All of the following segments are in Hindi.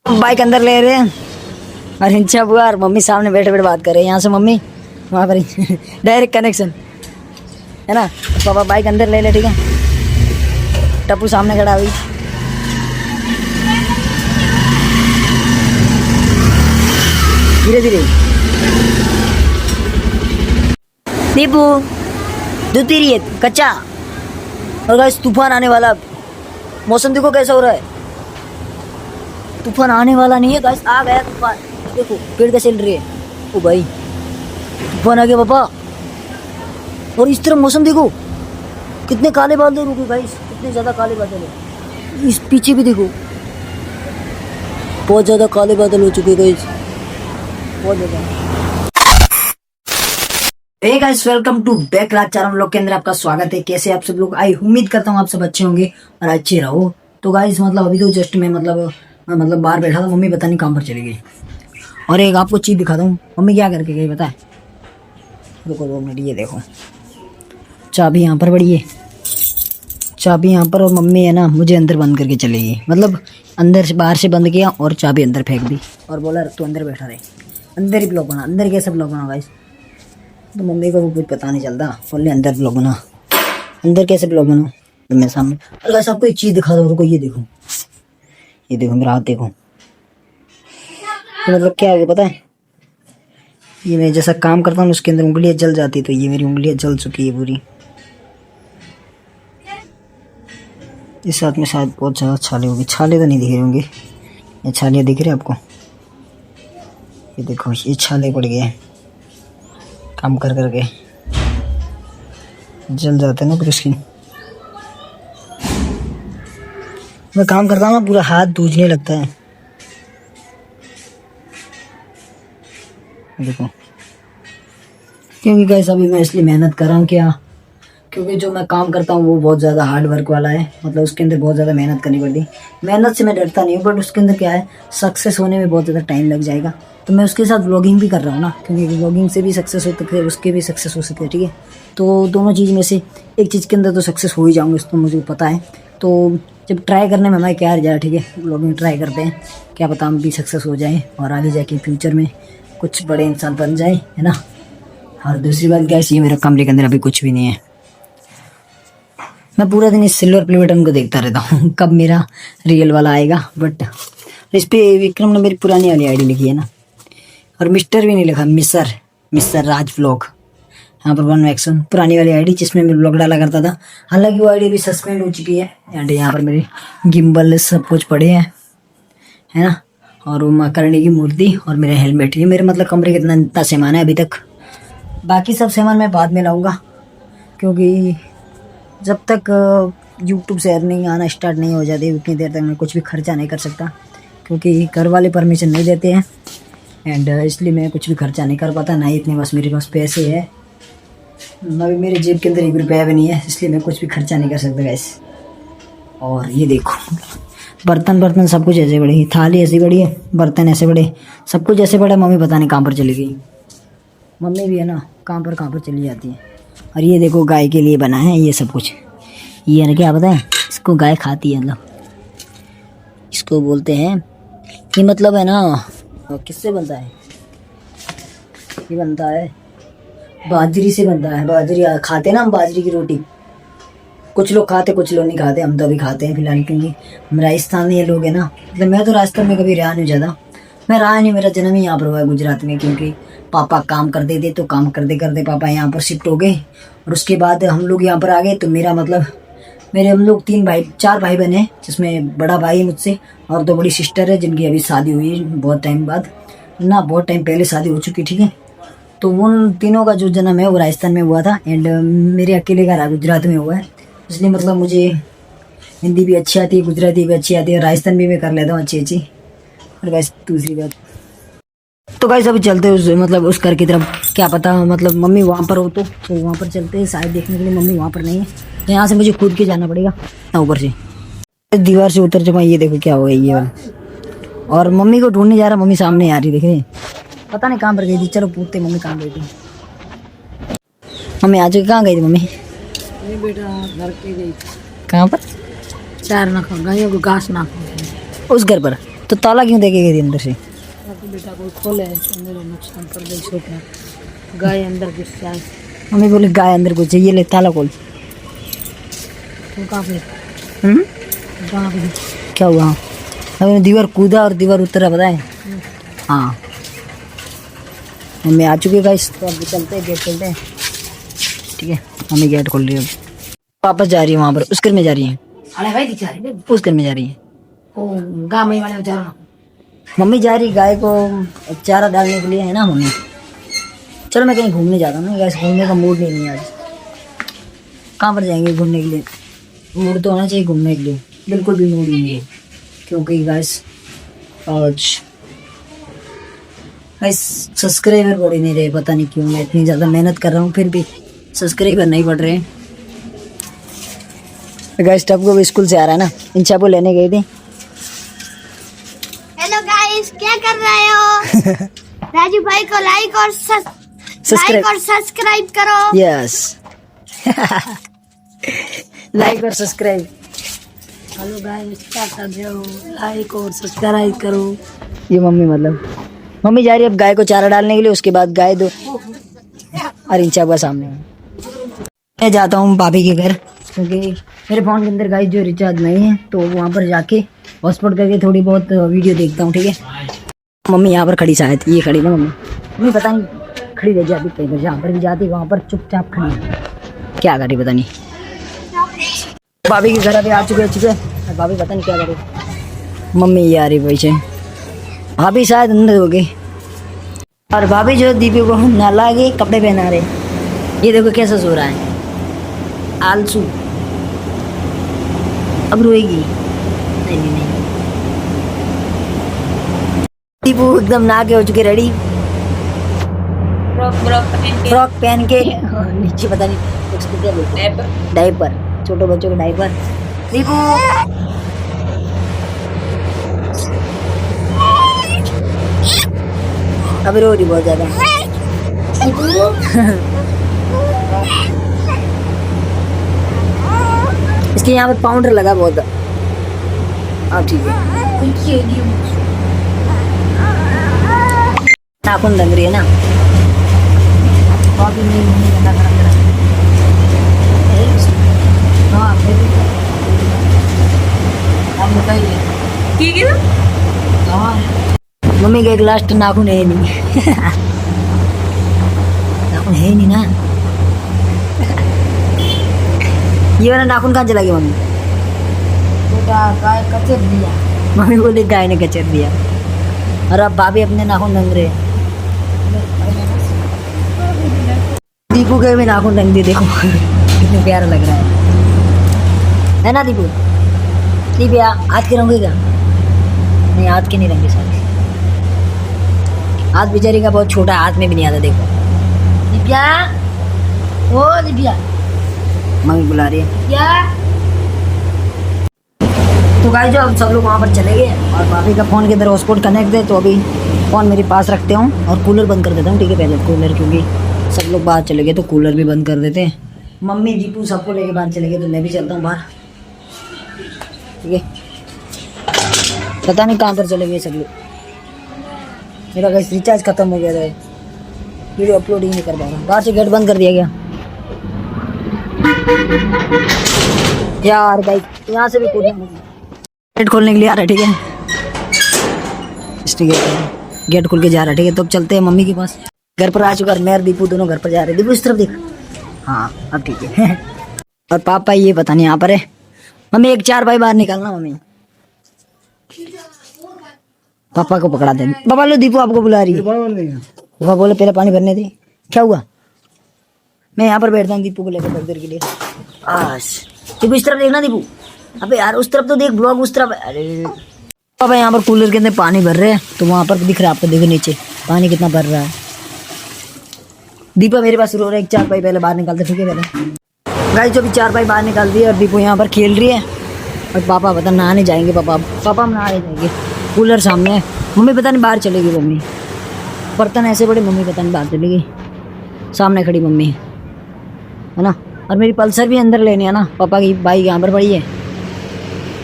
बाइक अंदर ले रहे हैं और हिंचा बुआ और मम्मी सामने बैठे बैठे बात कर रहे हैं। यहाँ से मम्मी वहाँ पर डायरेक्ट कनेक्शन है ना। पापा बाइक अंदर ले ले, ठीक है। टप्पू सामने खड़ा हुई। धीरे धीरे। दीपू दूध पी रही है कच्चा। और गाइस तूफान आने वाला। मौसम देखो कैसा हो रहा है। तूफान आने वाला नहीं है गाइस, आ गया तूफान। देखो पेड़ कैसे हिल रही है। ओ भाई तूफान आ गया पापा। और इस तरह मौसम देखो, कितने काले बादल रुके गाइस, कितने ज्यादा काले बादल है। इस पीछे भी देखो बहुत ज्यादा काले बादल हो चुके गाइस, बहुत ज्यादा। Hey guys welcome to back Rajcharan vlog के अंदर आपका स्वागत है। कैसे आप सब लोग? आई उम्मीद करता हूँ आप सब अच्छे होंगे और अच्छे रहो। तो गाइस मतलब अभी तो जस्ट मैं मतलब बाहर बैठा था। मम्मी पता नहीं कहाँ पर चली गई। और एक आपको चीज दिखाता हूँ। मम्मी क्या करके गई पता है? रुको 2 मिनट। ये देखो चाबी यहाँ पर पड़ी है, चाबी यहाँ पर। और मम्मी है ना मुझे अंदर बंद करके चली गई। मतलब अंदर से बाहर से बंद किया और चाबी अंदर फेंक दी और बोला तू अंदर बैठा रहे। अंदर ही ब्लॉग बना। अंदर कैसे ब्लॉग बना गाइस? तो मम्मी को कुछ पता नहीं चलता। बोले अंदर ब्लॉग बना। अंदर कैसे ब्लॉग बना? तो मैं सामने। और गाइस आपको एक चीज़ दिखा दो। रुको ये देखो, ये देखो मेरा हाथ देखो। तो मतलब क्या है पता है? ये मैं जैसा काम करता हूँ उसके अंदर उंगलियां जल जाती। तो ये मेरी उंगलियां जल चुकी है पूरी। इस हाथ में शायद बहुत ज़्यादा छाले होंगे। छाले तो नहीं दिख रहे होंगे। ये छाले दिख रहे हैं आपको? ये देखो ये छाले पड़ गए काम कर करके। जल जाते हैं ना फिर उसकी। मैं काम करता हूँ पूरा हाथ दूझने लगता है। देखो क्योंकि गाइस अभी मैं इसलिए मेहनत कर रहा हूँ क्या? क्योंकि जो मैं काम करता हूँ वो बहुत ज़्यादा हार्ड वर्क वाला है। मतलब उसके अंदर बहुत ज़्यादा मेहनत करनी पड़ती। मेहनत से मैं डरता नहीं हूँ, बट उसके अंदर क्या है, सक्सेस होने में बहुत ज़्यादा टाइम लग जाएगा। तो मैं उसके साथ व्लॉगिंग भी कर रहा हूँ ना, क्योंकि व्लॉगिंग से भी सक्सेस हो सकते हैं, उसके भी सक्सेस हो सकते हैं, ठीक है। तो दोनों चीज़ में से एक चीज़ के अंदर तो सक्सेस हो ही जाऊँगा, इसको मुझे पता है। तो जब ट्राई करने में हमारे क्या आ जाए, ठीक है, व्लॉगिंग ट्राई करते हैं। क्या पता हम भी सक्सेस हो जाएँ और आगे जाके फ्यूचर में कुछ बड़े इंसान बन जाए, है ना। और दूसरी बात गैस, ये मेरा कमरे के अंदर अभी कुछ भी नहीं है। मैं पूरा दिन इस सिल्वर प्ले बटन को देखता रहता हूँ कब मेरा रियल वाला आएगा। बट इस पे विक्रम ने मेरी पुरानी वाली आईडी लिखी है ना, और मिस्टर भी नहीं लिखा, मिस्टर राज व्लॉग। यहाँ पर 1 पुरानी वाली आईडी जिसमें मैं व्लॉग डाला करता था। हालांकि वो आईडी भी सस्पेंड हो चुकी है। एंड यहाँ पर मेरे गिम्बल सब कुछ पड़े हैं, है ना। और वो माँ करणी की मूर्ति और मेरा हेलमेट। ये मेरे मतलब कमरे के इतना सामान है अभी तक। बाकी सब सामान मैं बाद में लाऊंगा, क्योंकि जब तक यूट्यूब से अर्निंग आना स्टार्ट नहीं हो जाती उतनी देर तक मैं कुछ भी खर्चा नहीं कर सकता, क्योंकि घर वाले परमिशन नहीं देते हैं। एंड इसलिए मैं कुछ भी खर्चा नहीं कर पाता। ना ही इतने बस मेरे पास पैसे है, ना भी मेरे जेब के अंदर 1 रुपया भी नहीं है, इसलिए मैं कुछ भी खर्चा नहीं कर सकता गैस। और ये देखो बर्तन सब कुछ ऐसे बड़े, थाली ऐसी बड़ी है, बर्तन ऐसे बड़े, सब कुछ ऐसे बड़ा। मम्मी पता नहीं कहाँ पर चली गई। मम्मी भी है ना कहाँ पर चली जाती है। और ये देखो गाय के लिए बना है ये सब कुछ। ये ना क्या पता है, इसको गाय खाती है। मतलब इसको बोलते हैं, ये मतलब है ना किससे बनता है? ये बनता है बाजरी से बनता है। बाजरी खाते हैं ना हम, बाजरी की रोटी। कुछ लोग खाते कुछ लोग नहीं खाते। हम तो अभी खाते हैं फिलहाल, क्योंकि हम राजस्थानी लोग हैं ना। मतलब मैं तो राजस्थान में कभी रहा नहीं ज़्यादा। मैं रहा नहीं, मेरा जन्म ही यहाँ पर हुआ है गुजरात में। क्योंकि पापा काम करते थे, तो काम करते करते पापा यहाँ पर शिफ्ट हो गए और उसके बाद हम लोग यहाँ पर आ गए। तो मेरा मतलब हम लोग 4 भाई बहन हैं, जिसमें बड़ा भाई है मुझसे और 2 बड़ी सिस्टर है, जिनकी अभी शादी हुई है बहुत टाइम बाद ना, बहुत टाइम पहले शादी हो चुकी, ठीक है। तो उन तीनों का जो जन्म है वो राजस्थान में हुआ था। एंड मेरे अकेले का गुजरात में हुआ है। इसलिए मतलब मुझे हिंदी भी अच्छी आती है, गुजराती भी अच्छी आती है, राजस्थान भी मैं कर लेता हूँ अच्छी। और गाइस दूसरी बात, तो गाइस अभी चलते हैं मतलब उस घर की तरफ। क्या पता मतलब मम्मी वहाँ पर हो तो वहाँ पर चलते हैं शायद देखने के लिए। मम्मी वहाँ पर नहीं है, तो यहाँ से मुझे कूद के जाना पड़ेगा ना ऊपर से, दीवार से उतर चुका। ये देखो क्या हो गया ये वाला। और मम्मी को ढूंढने जा रहा, मम्मी सामने आ रही, देखे पता नहीं कहाँ पर गई थी। चलो पूछते मम्मी कहाँ गई थी। मम्मी आ चुकी, कहाँ गई थी मम्मी? नहीं बेटा घर पे गई। कहाँ पर? चार ना खा, गायों को घास ना खा। उस घर पर? तो ताला क्यों देके गई थी अंदर से? ताकि बेटा कोई खोले तो मेरा नुकसान कर दे छोटा गाय अंदर घुस जाए। मम्मी बोली गाय अंदर घुस जाइए, ले ताला खोल। तो कहाँ पे हम्म, क्या हुआ? अभी दीवार कूदा और दीवार उतरा, पता है? हाँ, मम्मी आ चुकी है गाइस, तो अब चलते हैं, गेट खोलते हैं। ठीक है, मम्मी गेट खोल रही है। वापस जा रही है वहाँ पर, उस घर में जा रही है, अरे भाई दिखा रही उस घर में जा रही है। ओ गाँव में वाले बेचारा मम्मी जा रही गाय को चारा डालने के लिए, है ना मम्मी? चलो मैं कहीं घूमने जाता हूँ ना गाइस, घूमने का मूड नहीं है आज। कहाँ पर जाएंगे घूमने के लिए? मूड तो होना चाहिए घूमने के लिए, बिल्कुल भी मूड नहीं है। क्योंकि गाइस आज गाइस सब्सक्राइबर बढ़ ही नहीं रहे, पता नहीं क्यों। मैं इतनी ज़्यादा मेहनत कर रहा हूँ फिर भी सब्सक्राइबर नहीं बढ़ रहे। गाइस टब को स्कूल से आ रहा है ना, इंशा को लेने गई थी। हेलो गाइस, क्या कर रहे हो? राजू भाई को लाइक और सब्सक्राइब करो। यस लाइक और सब्सक्राइब। हेलो गाइस, क्या कर रहे हो? लाइक और सब्सक्राइब करो। ये मम्मी जा रही है अब गाय को चारा डालने के लिए, उसके बाद गाय दो और इंचा हुआ सामने। मैं जाता हूँ भाभी के घर, क्योंकि मेरे फोन के अंदर गाइस जो रिचार्ज नहीं है, तो वहाँ पर जाके हॉटस्पॉट करके थोड़ी बहुत वीडियो देखता हूँ। ठीक है, मम्मी यहाँ पर खड़ी, शायद ये खड़ी ना मम्मी पता नहीं खड़ी रह जाती कहीं पर, जहाँ पर भी जाती वहाँ पर चुपचाप खड़ी है। क्या करी पता नहीं। भाभी के घर अभी आ चुके हैं, भाभी पता नहीं क्या करे। मम्मी ये आ रही पीछे, भाभी शायद अंदर हो गई। और भाभी जो दीपी को नहला के कपड़े पहना रहे, ये देखो कैसा सो रहा है, आलसू। अब रोएगी? नहीं। दीपू एकदम नहा के हो चुके रेडी, फ्रॉक पहन के नीचे पता नहीं उसको क्या बोलते हैं, डायपर, छोटे बच्चों का डायपर। दीपू अभी रो रही बहुत ज्यादा। इसके यहाँ पे पाउडर लगा बहुत। अब ठीक है, नाखून लग रही है ना। मम्मी का एक लास्ट नाखून है नहीं नाखून है नहीं ना। ये वाला नाखून कहाँ चला गया मम्मी? गाय कचर दिया। मम्मी बोली गाय ने कचर दिया, और अब भाभी अपने नाखून रंग रहे। दीपू के भी नाखून रंग दिए, देखो कितना प्यारा लग रहा है ना दीपू? दीपिया हाथ के रंगेगा? नहीं, हाथ के नहीं रंगे सारे। हाथ बेचारी का बहुत छोटा, हाथ में भी नहीं आता। देखो दीपिया, ओ दीपिया, मम्मी बुला रही है। क्या? तो गाइस जो अब सब लोग वहाँ पर चले गए और भाभी का फ़ोन के अंदर हॉटस्पॉट कनेक्ट है, तो अभी फ़ोन मेरे पास रखते हूँ और कूलर बंद कर देता हूँ। ठीक है, पहले कूलर, क्योंकि सब लोग बाहर चले गए तो कूलर भी बंद कर देते हैं। मम्मी दीपू सबको लेके बाहर चले गए, तो मैं भी चलता हूँ बाहर। ठीक है, पता नहीं कहाँ पर चले गए सब लोग। मेरा गैस रिचार्ज खत्म हो गया था, वीडियो अपलोड ही नहीं कर पा रहा। बाहर से गेट बंद कर दिया गया यार। भाई यहाँ से भी कूदना, गेट खोलने के लिए आ रहा है। ठीक है, इसलिए गेट खोल के जा रहा है। ठीक है, तो अब चलते हैं मम्मी के पास। घर पर आ चुका है, मैं और दीपू दोनों घर पर जा रहे हैं। दीपू इस तरफ देख, हाँ अब ठीक है। और पापा ये पता नहीं यहाँ पर है। मम्मी एक 4 भाई बाहर निकालना। मम्मी पापा को पकड़ा देंगे। पापा लो, दीपू आपको बुला रही है। पापा बोले पहले पानी भरने दे। क्या हुआ? मैं यहाँ पर बैठता हूँ दीपू को लेकर थोड़ी देर के लिए। दीपू इस तरफ देखना। दीपू अबे यार उस तरफ तो देख, ब्लॉग उस तरफ। अरे पापा यहाँ पर कूलर के अंदर पानी भर रहे हैं, तो वहाँ पर दिख रहा है आपको, देखो नीचे पानी कितना भर रहा है। दीपा मेरे पास रो रहा है, 4 भाई पहले बाहर निकालते। ठीक है, पहले गाइस जो भी 4 भाई बाहर निकाल दिए और दीपू यहाँ पर खेल रही है। और पापा पता नहाने जाएंगे। पापा हम नहाने जाएंगे, कूलर सामने है। मम्मी पता नहीं बाहर चलेगी। मम्मी बर्तन ऐसे बड़े, मम्मी पता नहीं बाहर चलेगी। सामने खड़ी मम्मी है ना। और मेरी पल्सर भी अंदर लेनी है ना, पापा की बाइक यहाँ पर पड़ी है।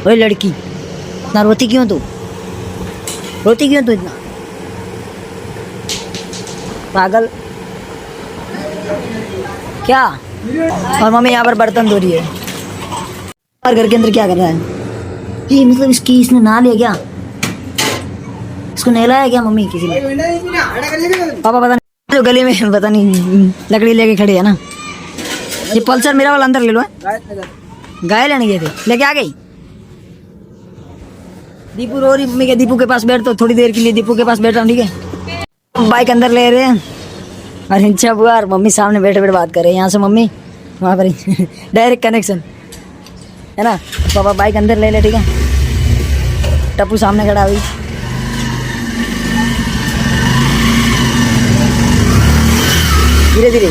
वही लड़की इतना रोती क्यों तू? रोती क्यों तू इतना पागल क्या? और मम्मी यहाँ पर बर्तन धो रही है। और घर के अंदर क्या कर रहा है ये? मतलब इसने नहा लिया क्या? इसको नहलाया क्या मम्मी किसी ने? पापा पता नहीं जो गली में पता नहीं लकड़ी लेके खड़े है ना। ये पल्सर मेरा वाला अंदर ले लो। गाय लेने गए थे, लेके आ गई। दीपू रो रही मम्मी के, दीपू के पास बैठ तो थोड़ी देर के लिए दीपू के पास बैठ रहा हूँ, ठीक है। बाइक अंदर ले रहे हैं और इंचा बुआ और मम्मी सामने बैठे बैठे बात कर रहे हैं। यहाँ से मम्मी वहाँ पर डायरेक्ट कनेक्शन है ना। पापा बाइक अंदर ले ले, ठीक है। टप्पू सामने खड़ा हुई। धीरे धीरे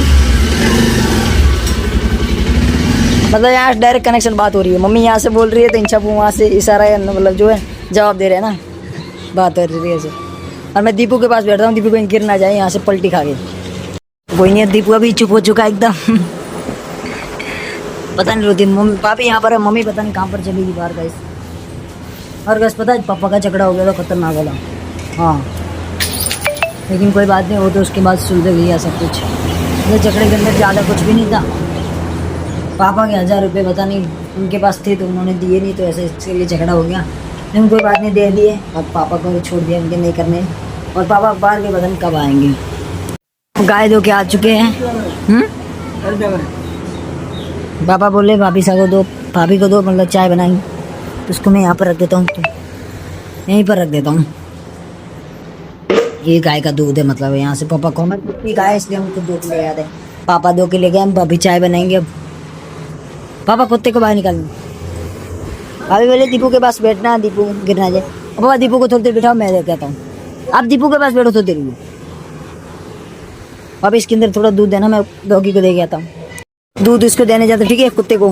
मतलब यहाँ डायरेक्ट कनेक्शन बात हो रही है। मम्मी यहाँ से बोल रही है तो इंचा बुआ वहाँ से इशारा मतलब जो है जवाब दे रहे हैं ना, बात हो रही है ऐसे। और मैं दीपू के पास बैठ रहा हूँ, दीपू कहीं गिर ना जाए यहाँ से पलटी खा के। कोई नहीं, दीपू अभी चुप हो चुका एकदम। पता नहीं रोती मम्मी पापी यहाँ पर है, मम्मी पता नहीं कहाँ पर चली गई बाहर गाइस। और गैस पता है पापा का झगड़ा हो गया था खतरनाक वाला। हाँ लेकिन कोई बात नहीं, वो तो उसके बाद सुलझ गया सब कुछ। ये झगड़े के अंदर ज़्यादा कुछ भी नहीं था। पापा के 1000 रुपये पता नहीं उनके पास थे तो उन्होंने दिए नहीं, तो ऐसे इसके लिए झगड़ा हो गया। लेकिन कोई बात नहीं, दे दिए। अब पापा को छोड़ दिया उनके नहीं करने। और पापा बाहर के पता नहीं कब आएंगे। गाय दो के आ चुके हैं। पापा बोले भाभी सा को दो, भाभी को दो, मतलब चाय बनाएंगे। तो उसको मैं यहाँ पर रख देता हूँ, तो यहीं पर रख देता हूँ। ये गाय का दूध है, मतलब यहाँ से पापा को हमारी गाय, इसलिए हमको 2 किलो याद है। पापा 2 किलो गए, हम भाभी चाय बनाएंगे। अब पापा कुत्ते को बाहर निकालेंगे। भाभी बोले दीपू के पास बैठना, दीपू गिरना जाए। पापा दीपू को थोड़ी देर बिठाओ, मैं देख कहता हूँ। आप दीपू के पास बैठो थोड़ी देर। पापा इसके अंदर थोड़ा दूध देना, मैं डॉगी को दे के आता हूँ। दूध इसको देने जाता, ठीक है, कुत्ते को।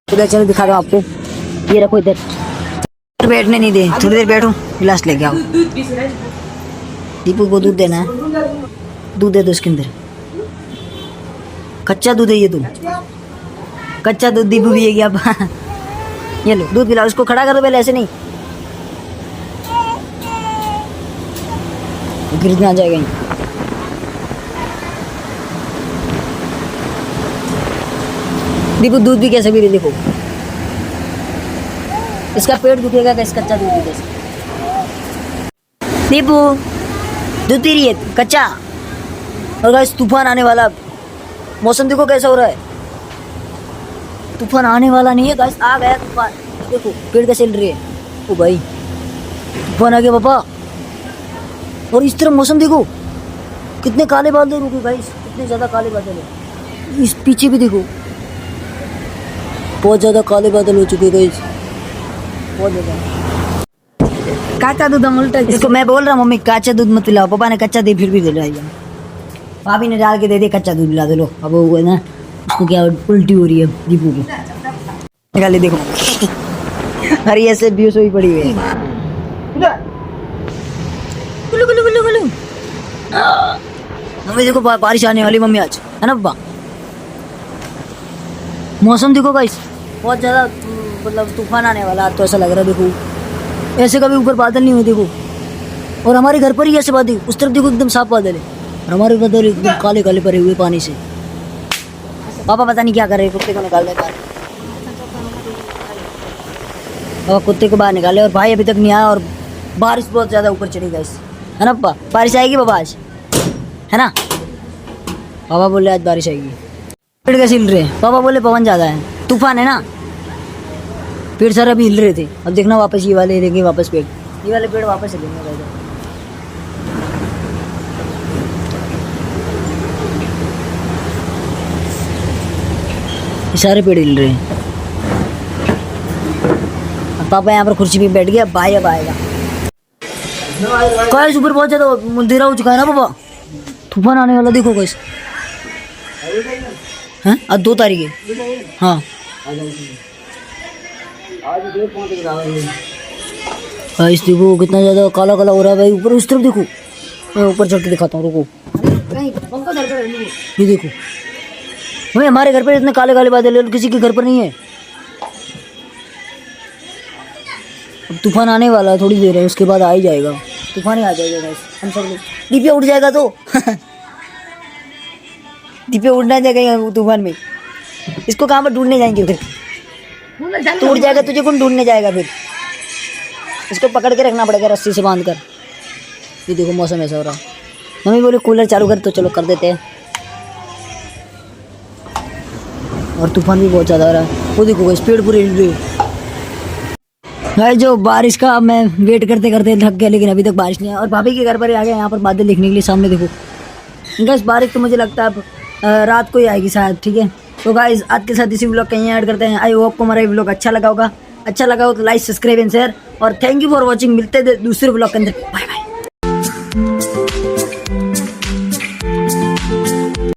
उधर चलो दिखा दो आपको, ये रखो इधर। बैठने नहीं दे, थोड़ी देर बैठो, गिलास लेके आओ। दीपू को दूध देना है, दूध दे दो इसके अंदर। कच्चा दूध है ये, तो कच्चा दूध दीपू भी है क्या? ये लो दूध पिलाओ उसको, खड़ा कर दो पहले, ऐसे नहीं गिर ना जाएगा। दीपू दूध भी कैसे पी रही, देखो इसका पेट दुखेगा कि इस कच्चा दूध पी कैसे? दीपू दूध पी रही है कच्चा। और गाइस तूफान आने वाला, मौसम देखो कैसा हो रहा है। तूफान आने वाला नहीं है गाइस, आ गया तूफान। देखो पेड़ कैसे हिल रही है। ओ भाई तूफान आ गया पापा। और इस तरह मौसम देखो, कितने काले बादल रुके गाइस, कितने ज्यादा काले बादल है। इस पीछे भी देखो बहुत ज्यादा काले बादल हो चुके गाइस, बहुत ज्यादा। कच्चा दूध हम उल्टा, इसको मैं बोल रहा हूँ मम्मी कच्चा दूध मत पिलाओ। पापा ने कच्चा दूध फिर भी दे दिया, भाभी ने डाल के दे दिया कच्चा दूध पिला दे लो। अब वो है ना, उसको क्या उल्टी हो रही है दीपू को, निकाले देखो। अरे ऐसे बेहोश हुई पड़ी हुई है। गुलू गुलू गुलू गुलू। मम्मी देखो बारिश आने वाली मम्मी आज, है ना पापा? मौसम देखो गाइस, बहुत ज़्यादा मतलब तूफान आने वाला आज तो ऐसा लग रहा है। देखो ऐसे कभी ऊपर बादल नहीं हुए देखो, और हमारे घर पर ही ऐसे बादल, उस तरफ देखो एकदम साफ बादल है, और हमारे बादल एकदम काले काले भरे हुए पानी से। पापा पता नहीं क्या कर रहे हैं, कुत्ते को निकाल रहे हैं। पापा कुत्ते को बाहर निकाले, और भाई अभी तक नहीं आया, और बारिश बहुत ज़्यादा ऊपर चढ़ी गाइस, है ना पापा? बारिश आएगी पापा आज, है ना? पापा बोले आज बारिश आएगी। पेड़ कैसे हिल रहे हैं? पापा बोले पवन ज़्यादा है, तूफान है ना। पेड़ सारे अभी हिल रहे थे, अब देखना वापस ये वाले हिलेंगे, वापस पेड़, ये वाले पेड़ वापस हिलेंगे। ये सारे पेड़ हिल रहे हैं। अब पापा यहाँ पर कुर्सी पे बैठ गया, भाई अब आएगा। गाइस ऊपर बहुत ज़्यादा अंधेरा हो चुका है ना पापा, तूफान आने वाला देखो गाइस। हैं आज 2 तारीख है। हाँ गाइस देखो कितना ज़्यादा काला काला हो रहा है भाई ऊपर, उस तरफ देखो। मैं ऊपर चढ़ के दिखाता हूँ, रुको। ये देखो भाई हमारे घर पर इतने काले काले बादल है, किसी के घर पर नहीं है। अब तूफान आने वाला है, थोड़ी देर है, उसके बाद आ ही जाएगा, तूफान ही आ जाएगा गाइस। हम सब लोग दीपिया उड़ जाएगा तो दीपिया उड़ना जाएगा वो तूफान में, इसको कहाँ पर ढूंढने जाएंगे फिर? तो उड़ जाएगा, तुझे कौन ढूंढने जाएगा फिर? इसको पकड़ के रखना पड़ेगा रस्सी से बांध कर। ये देखो मौसम ऐसा हो रहा है। मम्मी बोले कूलर चालू कर, तो चलो कर देते हैं। और तूफान भी बहुत ज़्यादा आ रहा है, वो देखो स्पीड पूरी हिल रही है भाई। जो बारिश का मैं वेट करते करते थक गया, लेकिन अभी तक बारिश नहीं है। और भाभी के घर पर ही आ गए यहाँ पर बादल देखने के लिए। सामने देखो गाइस, बारिश तो मुझे लगता है अब रात को ही आएगी शायद, ठीक है। तो गाइस आज के साथ इसी व्लॉग का यहीं ऐड करते हैं। आई होप को हमारा व्लॉग अच्छा लगा होगा। अच्छा लगा हो तो लाइक, सब्सक्राइब एंड शेयर, और थैंक यू फॉर वॉचिंग। मिलते हैं दूसरे व्लॉग के अंदर। Bye bye.